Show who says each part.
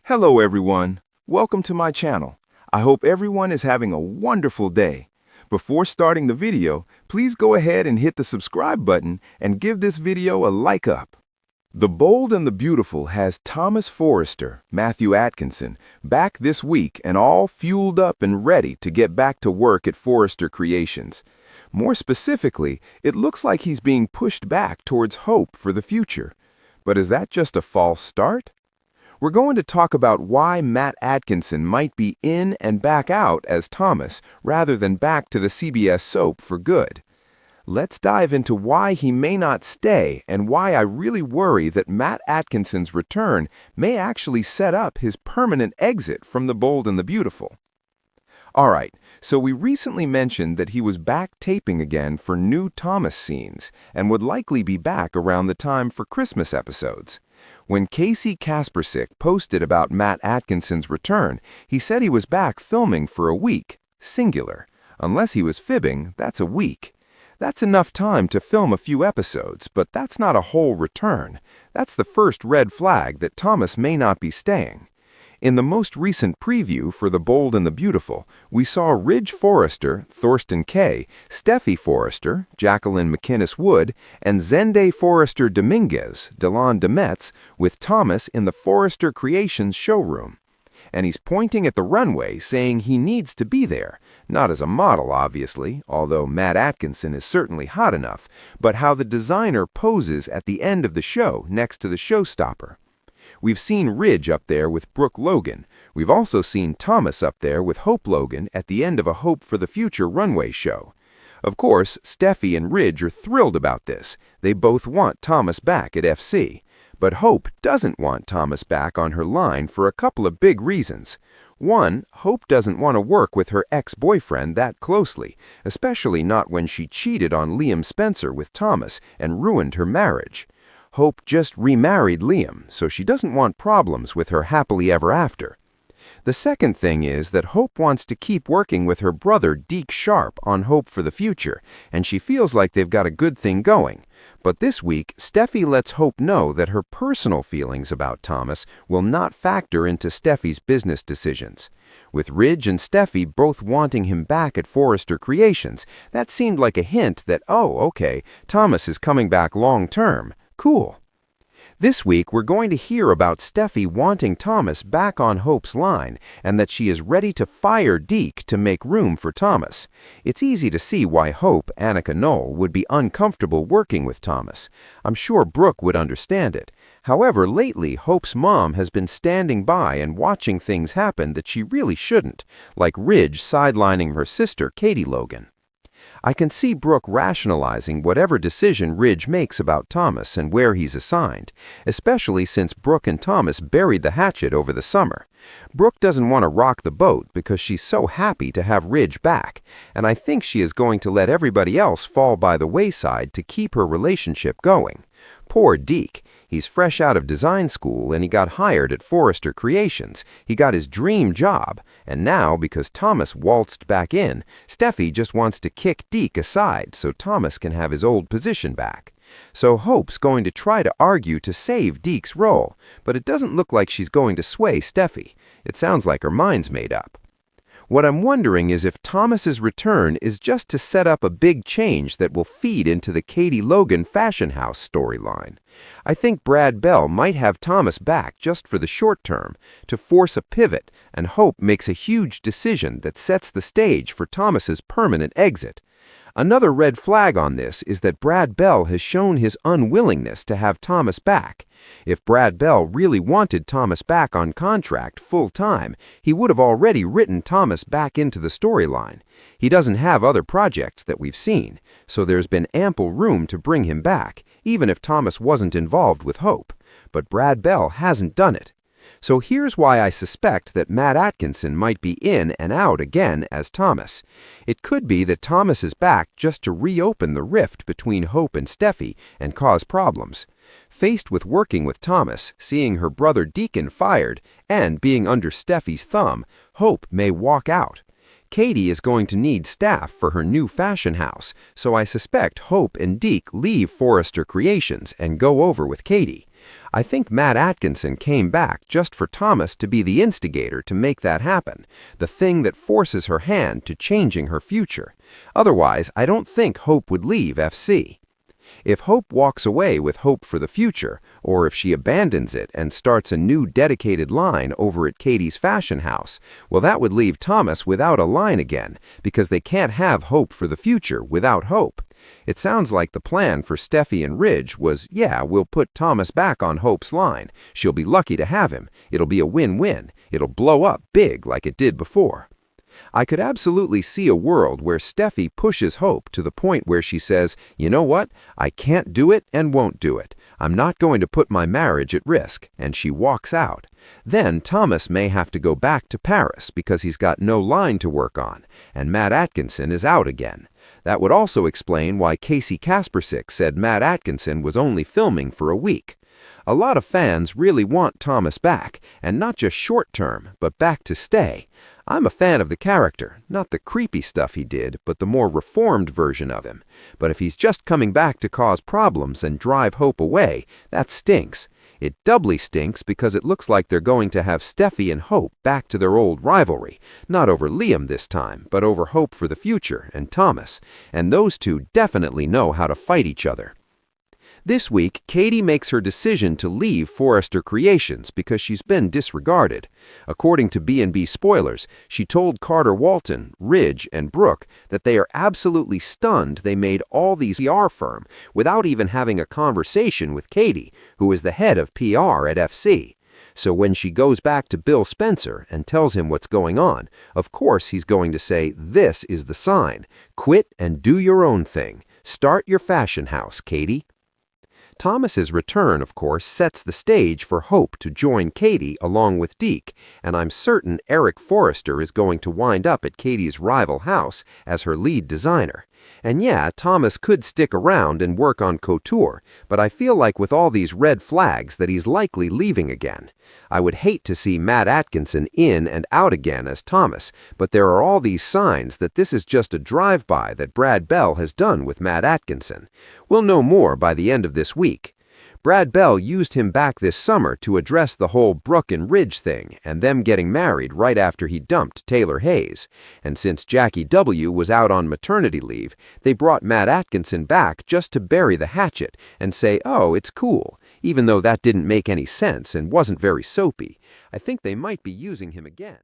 Speaker 1: Hello everyone, welcome to my channel. I hope everyone is having a wonderful day. Before starting the video, please go ahead and hit the subscribe button and give this video a like up. The Bold and the Beautiful has Thomas Forrester, Matthew Atkinson, back this week and all fueled up and ready to get back to work at Forrester Creations. More specifically, it looks like he's being pushed back towards hope for the future. But is that just a false start? We're going to talk about why Matt Atkinson might be in and back out as Thomas rather than back to the CBS soap for good. Let's dive into why he may not stay and why I really worry that Matt Atkinson's return may actually set up his permanent exit from The Bold and the Beautiful. Alright, so we recently mentioned that he was back taping again for new Thomas scenes and would likely be back around the time for Christmas episodes. When Casey Kaspersik posted about Matt Atkinson's return, he said he was back filming for a week, singular. Unless he was fibbing, that's a week. That's enough time to film a few episodes, but that's not a whole return. That's the first red flag that Thomas may not be staying. In the most recent preview for The Bold and the Beautiful, we saw Ridge Forrester, Thorsten Kaye, Steffi Forrester, Jacqueline McInnes Wood, and Zende Forrester Dominguez, Delon Demetz, with Thomas in the Forrester Creations showroom. And he's pointing at the runway saying he needs to be there, not as a model obviously, although Matt Atkinson is certainly hot enough, but how the designer poses at the end of the show next to the showstopper. We've seen Ridge up there with Brooke Logan. We've also seen Thomas up there with Hope Logan at the end of a Hope for the Future runway show. Of course, Steffi and Ridge are thrilled about this. They both want Thomas back at FC. But Hope doesn't want Thomas back on her line for a couple of big reasons. One, Hope doesn't want to work with her ex-boyfriend that closely, especially not when she cheated on Liam Spencer with Thomas and ruined her marriage. Hope just remarried Liam, so she doesn't want problems with her happily ever after. The second thing is that Hope wants to keep working with her brother Deke Sharp on Hope for the Future, and she feels like they've got a good thing going. But this week, Steffi lets Hope know that her personal feelings about Thomas will not factor into Steffi's business decisions. With Ridge and Steffi both wanting him back at Forrester Creations, that seemed like a hint that, oh, okay, Thomas is coming back long-term. Cool. This week, we're going to hear about Steffi wanting Thomas back on Hope's line and that she is ready to fire Deke to make room for Thomas. It's easy to see why Hope, Annika Knoll, would be uncomfortable working with Thomas. I'm sure Brooke would understand it. However, lately, Hope's mom has been standing by and watching things happen that she really shouldn't, like Ridge sidelining her sister, Katie Logan. I can see Brooke rationalizing whatever decision Ridge makes about Thomas and where he's assigned, especially since Brooke and Thomas buried the hatchet over the summer. Brooke doesn't want to rock the boat because she's so happy to have Ridge back, and I think she is going to let everybody else fall by the wayside to keep her relationship going. Poor Deke. He's fresh out of design school and he got hired at Forrester Creations. He got his dream job. And now, because Thomas waltzed back in, Steffi just wants to kick Deke aside so Thomas can have his old position back. So Hope's going to try to argue to save Deke's role, but it doesn't look like she's going to sway Steffi. It sounds like her mind's made up. What I'm wondering is if Thomas's return is just to set up a big change that will feed into the Katie Logan Fashion House storyline. I think Brad Bell might have Thomas back just for the short term, to force a pivot, and Hope makes a huge decision that sets the stage for Thomas's permanent exit. Another red flag on this is that Brad Bell has shown his unwillingness to have Thomas back. If Brad Bell really wanted Thomas back on contract full-time, he would have already written Thomas back into the storyline. He doesn't have other projects that we've seen, so there's been ample room to bring him back, even if Thomas wasn't involved with Hope. But Brad Bell hasn't done it. So here's why I suspect that Matt Atkinson might be in and out again as Thomas. It could be that Thomas is back just to reopen the rift between Hope and Steffi and cause problems. Faced with working with Thomas, seeing her brother Deacon fired, and being under Steffi's thumb, Hope may walk out. Katie is going to need staff for her new fashion house, so I suspect Hope and Deke leave Forrester Creations and go over with Katie.
Speaker 2: I think Matt Atkinson came back just for Thomas to be the instigator to make that happen, the thing that forces her hand to changing her future. Otherwise, I don't think Hope would leave FC. If Hope walks away with hope for the future, or if she abandons it and starts a new dedicated line over at Katie's fashion house, well, that would leave Thomas without a line again, because they can't have hope for the future without hope. It sounds like the plan for Steffi and Ridge was, yeah, we'll put Thomas back on Hope's line. She'll be lucky to have him. It'll be a win-win. It'll blow up big like it did before. I could absolutely see a world where Steffi pushes Hope to the point where she says, you know what, I can't do it and won't do it. I'm not going to put my marriage at risk, and she walks out. Then Thomas may have to go back to Paris because he's got no line to work on, and Matt Atkinson is out again. That would also explain why Casey Kaspersik said Matt Atkinson was only filming for a week. A lot of fans really want Thomas back, and not just short-term, but back to stay. I'm a fan of the character, not the creepy stuff he did, but the more reformed version of him. But if he's just coming back to cause problems and drive Hope away, that stinks. It doubly stinks because it looks like they're going to have Steffi and Hope back to their old rivalry, not over Liam this time, but over Hope for the future and Thomas, and those two definitely know how to fight each other. This week, Katie makes her decision to leave Forrester Creations because she's been disregarded. According to B&B Spoilers, she told Carter Walton, Ridge, and Brooke that they are absolutely stunned they made all these PR firm without even having a conversation with Katie, who is the head of PR at FC. So when she goes back to Bill Spencer and tells him what's going on, of course he's going to say, this is the sign. Quit and do your own thing. Start your fashion house, Katie. Thomas's return, of course, sets the stage for Hope to join Katie along with Deke, and I'm certain Eric Forrester is going to wind up at Katie's rival house as her lead designer. And yeah, Thomas could stick around and work on couture, but I feel like with all these red flags that he's likely leaving again. I would hate to see Matt Atkinson in and out again as Thomas, but there are all these signs that this is just a drive-by that Brad Bell has done with Matt Atkinson. We'll know more by the end of this week. Brad Bell used him back this summer to address the whole Brooke and Ridge thing and them getting married right after he dumped Taylor Hayes. And since Jackie W. was out on maternity leave, they brought Matt Atkinson back just to bury the hatchet and say, oh, it's cool, even though that didn't make any sense and wasn't very soapy. I think they might be using him again.